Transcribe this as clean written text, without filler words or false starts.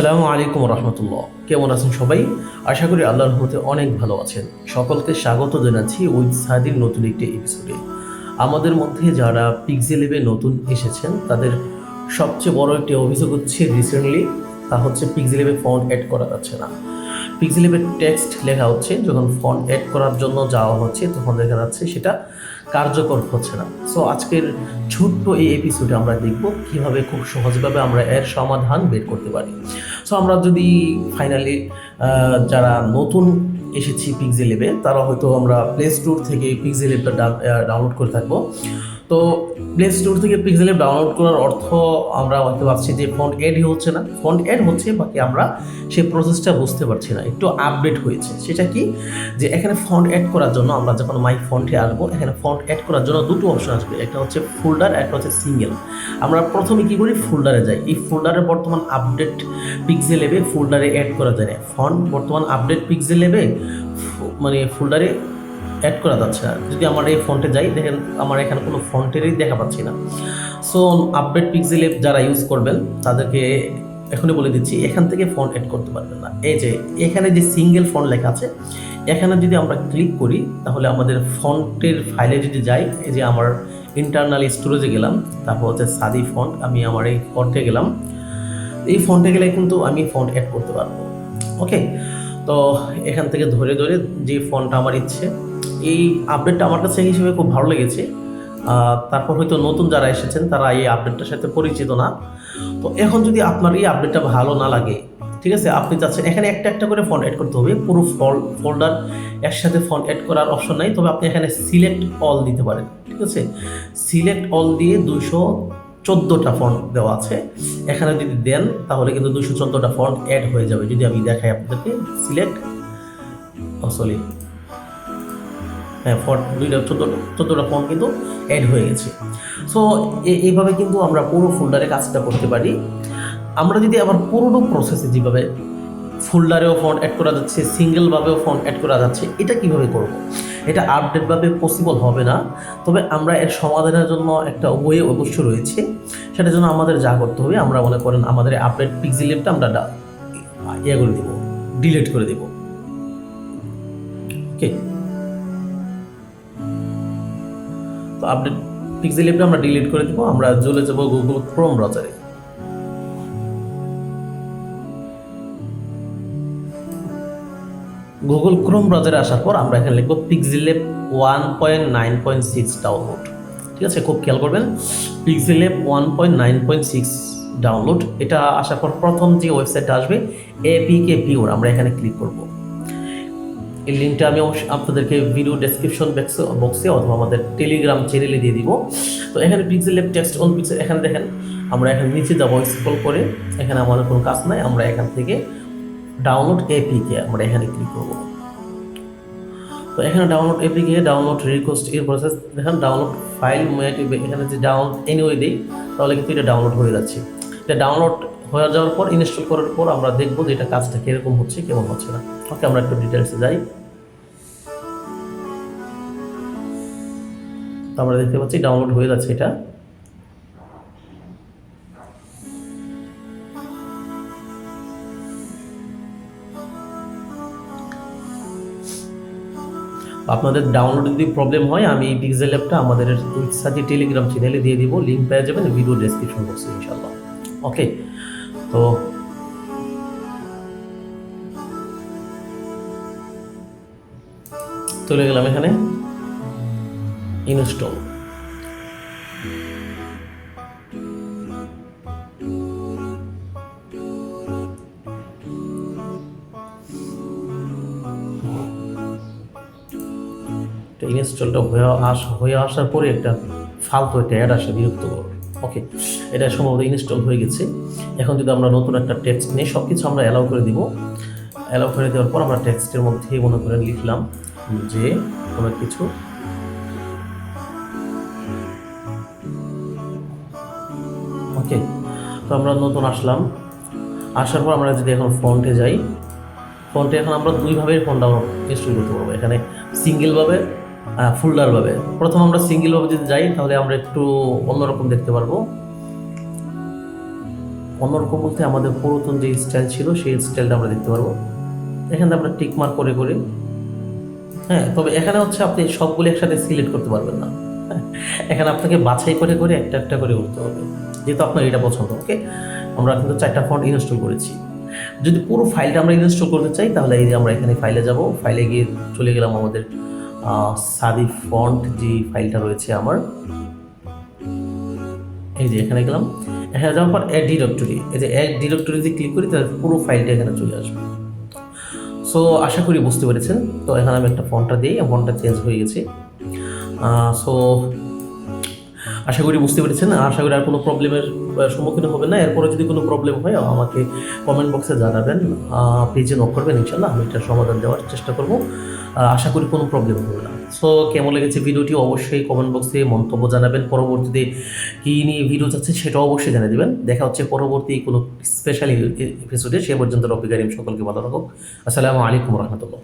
আসসালামু আলাইকুম রহমতুল্লাহ। কেমন আছেন সবাই? আশা করি আল্লাহর রহমতে অনেক ভালো আছেন। সকলকে স্বাগত জানাচ্ছি উইথসাদির নতুন একটি এপিসোডে। আমাদের মধ্যে যারা পিক্সেলেবে নতুন এসেছেন তাদের সবচেয়ে বড় একটি অভিযোগ হচ্ছে রিসেন্টলি, তা হচ্ছে পিক্সেলেবে ফন্ট অ্যাড করা যাচ্ছে না। পিক্সেলেবে টেক্সট লেখা হচ্ছে, যখন ফন্ট অ্যাড করার জন্য যাওয়া হচ্ছে তখন দেখা যাচ্ছে সেটা কার্যকর হচ্ছে না। সো আজকের ছোট্ট এই এপিসোডে আমরা দেখব কীভাবে খুব সহজভাবে আমরা এর সমাধান বের করতে পারি। সো আমরা যদি ফাইনালি যারা নতুন এসেছি পিক্সেলেবে তারা হয়তো আমরা প্লে স্টোর থেকে পিক্সেলেবটা ডাউনলোড করে থাকবো। তো প্লে স্টোর থেকে পিক্সেলেব ডাউনলোড করার অর্থ আমরা হয়তো ভাবছি যে ফন্ট অ্যাডই হচ্ছে না, ফন্ট অ্যাড হচ্ছে, বাকি আমরা সেই প্রসেসটা বুঝতে পারছি না। একটু আপডেট হয়েছে। সেটা কি, যে এখানে ফন্ট অ্যাড করার জন্য আমরা যখন মাই ফন্টে আসবো, এখানে ফন্ট অ্যাড করার জন্য দুটো অপশন আসবে, একটা হচ্ছে ফোল্ডার, একটা হচ্ছে সিঙ্গেল। আমরা প্রথমে কি করি, ফোল্ডারে যাই। এই ফোল্ডারে বর্তমান আপডেট পিক্সেলেবে ফোল্ডারে অ্যাড করা যায় না। ফন্ট বর্তমান আপডেট পিক্সেলেবে মানে ফোল্ডারে অ্যাড করা যাচ্ছে না। যদি আমার এই ফন্টে যাই, দেখেন আমার এখানে কোনো ফন্টেরই দেখা পাচ্ছি না। সো আপডেট পিক্সেলেব যারা ইউজ করবেন তাদেরকে এখনই বলে দিচ্ছি, এখান থেকে ফন্ট অ্যাড করতে পারবেন না। এই যে এখানে যে সিঙ্গেল ফন্ট লেখা আছে, এখানে যদি আমরা ক্লিক করি তাহলে আমাদের ফন্টের ফাইলে যদি যাই, এই যে আমার ইন্টারনাল স্টোরেজে গেলাম, তারপর হচ্ছে সাদি ফন্ট, আমি আমার এই ফন্টে গেলাম। এই ফন্টে গেলে কিন্তু আমি ফন্ট অ্যাড করতে পারবো। ওকে, তো এখান থেকে ধরে ধরে যে ফন্টটা আমার ইচ্ছে, এই আপডেটটা আমার কাছে হিসেবে খুব ভালো লেগেছে। তারপর হয়তো নতুন যারা এসেছেন তারা এই আপডেটটার সাথে পরিচিত না। তো এখন যদি আপনার এই আপডেটটা ভালো না লাগে, ঠিক আছে, আপনি চাচ্ছেন এখানে একটা একটা করে ফন্ট অ্যাড করতে হবে, পুরো ফোল্ডার একসাথে ফন্ট অ্যাড করার অপশন নাই, তবে আপনি এখানে সিলেক্ট অল দিতে পারেন। ঠিক আছে, সিলেক্ট অল দিয়ে 214টা ফন্ট দেওয়া আছে, এখানে যদি দেন তাহলে কিন্তু 214টা ফন্ট অ্যাড হয়ে যাবে। যদি আমি দেখাই আপনাদেরকে, সিলেক্ট সরি হ্যাঁ, ফন্ট 14টা ফন্ট কিন্তু অ্যাড হয়ে গেছে। সো এইভাবে কিন্তু আমরা পুরো ফোল্ডারে কাজটা করতে পারি। আমরা যদি আবার পুরোনো প্রসেসে যেভাবে ফোল্ডারেও ফন্ট অ্যাড করা যাচ্ছে, সিঙ্গেলভাবেও ফন্ট অ্যাড করা যাচ্ছে, এটা কিভাবে করব? এটা আপডেটভাবে পসিবল হবে না। তবে আমরা এর সমাধানের জন্য একটা ওয়ে অবশ্য রয়েছে। সেটার জন্য আমাদের যা করতে হবে, আমরা মনে করেন আমাদের আপডেট পিক্সেলেবটা আমরা করে দেবো, ডিলিট করে দেবো। ওকে, তো আপডেট পিক্সেলেবটা আমরা ডিলিট করে দেবো। আমরা চলে যাবো গুগল ক্রোম ব্রাউজারে। গুগল ক্রোম ব্রাউজারে আসার পর আমরা এখানে লিখবো পিক্সেলেব 1.9.6 ডাউনলোড। ঠিক আছে, খুব খেয়াল করবেন, পিক্সেলেব 1.9.6 ডাউনলোড। এটা আসার পর প্রথম যে ওয়েবসাইটটা আসবে APK-Viewer, আমরা এখানে ক্লিক করব। এই লিঙ্কটা আমি আপনাদেরকে ভিডিও ডেসক্রিপশন বক্সে অথবা আমাদের টেলিগ্রাম চ্যানেলে দিয়ে দিব। তো এখানে পিক্সেলেব টেক্সট অন পিক্সেল, এখানে দেখেন আমরা এখানে নিচে যাবো, স্ক্রল করে, এখানে আমাদের কোনো কাজ নাই, আমরা এখান থেকে ডাউনলোড APK আমরা এখানে ক্লিক করব। তো এখানে ডাউনলোড APK, ডাউনলোড রিকোয়েস্ট এর প্রসেস দেখেন, ডাউনলোড ফাইল এখানে যে ডাউনলোড এনিওয়ে দিই তাহলে কিন্তু এটা ডাউনলোড হয়ে যাচ্ছে। এটা ডাউনলোড হয়ে যাওয়ার পর ইনস্টল করার পর আমরা দেখবো যে এটা কাজটা কীরকম হচ্ছে কেমন হচ্ছে না। ওকে, আমরা একটু ডিটেলসে যাই। তো আমরা দেখতে পাচ্ছি ডাউনলোড হয়ে যাচ্ছে এটা। আপনাদের ডাউনলোড যদি প্রবলেম হয়, আমি এই পিক্সেলেবটা আমাদের উইথসাদি টেলিগ্রাম চ্যানেলে দিয়ে দিব, লিঙ্ক পেয়ে যাবেন ভিডিও ডেসক্রিপশন বক্সে ইনশাআল্লাহ। ওকে, তো চলে গেলাম এখানে ইনস্টল। ইনস্টলটা হয়ে আসার পরে একটা ফালতু একটা অ্যাড আসে, বিরক্তকর। ওকে, এটা সম্ভবত ইনস্টল হয়ে গেছে। এখন যদি আমরা নতুন একটা টেক্সট নিই, সব কিছু আমরা অ্যালাউ করে দিব। অ্যালাউ করে দেওয়ার পর আমরা টেক্সটের মধ্যে মনে করেন লিখলাম যে কোনো কিছু। ওকে, তো আমরা নতুন আসলাম, আসার পর আমরা যদি এখন ফন্টে যাই, ফন্টে এখন আমরা দুইভাবে ফন্ট ডাউনলোড ইনস্টল করতে পারবো। এখানে সিঙ্গেলভাবে, ফোল্ডারভাবে। প্রথম আমরা সিঙ্গেলভাবে যদি যাই তাহলে আমরা একটু অন্যরকম দেখতে পারবো। অন্যরকম বলতে আমাদের পুরাতন যে স্টাইল ছিল সেই স্টাইলটা আমরা দেখতে পারবো। এখানে আমরা টিক মার্ক করে করে, হ্যাঁ, তবে এখানে হচ্ছে আপনি সবগুলো একসাথে সিলেক্ট করতে পারবেন না। হ্যাঁ, এখানে আপনাকে বাছাই করে করে একটা একটা করে উঠতে হবে, যেহেতু আপনার এটা পছন্দ। ওকে, আমরা কিন্তু 4টা ফন্ট ইনস্টল করেছি। যদি পুরো ফাইলটা আমরা ইনস্টল করতে চাই তাহলে এই যে আমরা এখানে ফাইলে যাব, ফাইলে গিয়ে চলে গেলাম আমাদের সাদি ফন্ট যে ফাইলটা রয়েছে আমার, এই যে এখানে গেলাম। এখানে যাওয়ার পর অ্যাড ডিরেক্টরি, এই যে অ্যাড ডিরেক্টরিতে ক্লিক করি তাহলে পুরো ফাইলটা এখানে চলে আসবে। সো আশা করি বুঝতে পেরেছেন। তো এখানে আমি একটা ফন্টটা দিই, ফন্টটা চেঞ্জ হয়ে গেছে। সো আশা করি বুঝতে পেরেছেন, আশা করি আর কোনো প্রবলেমের সম্মুখীন হবে না। এরপরে যদি কোনো প্রবলেম হয় আমাকে কমেন্ট বক্সে জানাবেন, পেজে নক করবেন, ইনশাল্লাহ আমি এটার সমাধান দেওয়ার চেষ্টা করব। আশা করি কোনো প্রবলেম হবে না। সো কেমন লেগেছে ভিডিওটি অবশ্যই কমেন্ট বক্সে মন্তব্য জানাবেন। পরবর্তীতে কী নিয়ে ভিডিও যাচ্ছে সেটাও অবশ্যই জানিয়ে দেবেন। দেখা হচ্ছে পরবর্তী কোনো স্পেশাল এপিসোডে। সে পর্যন্ত রব্বি কারিম সকলকে ভালো রাখুক। আসসালামু আলাইকুম রহমতুল্লাহ।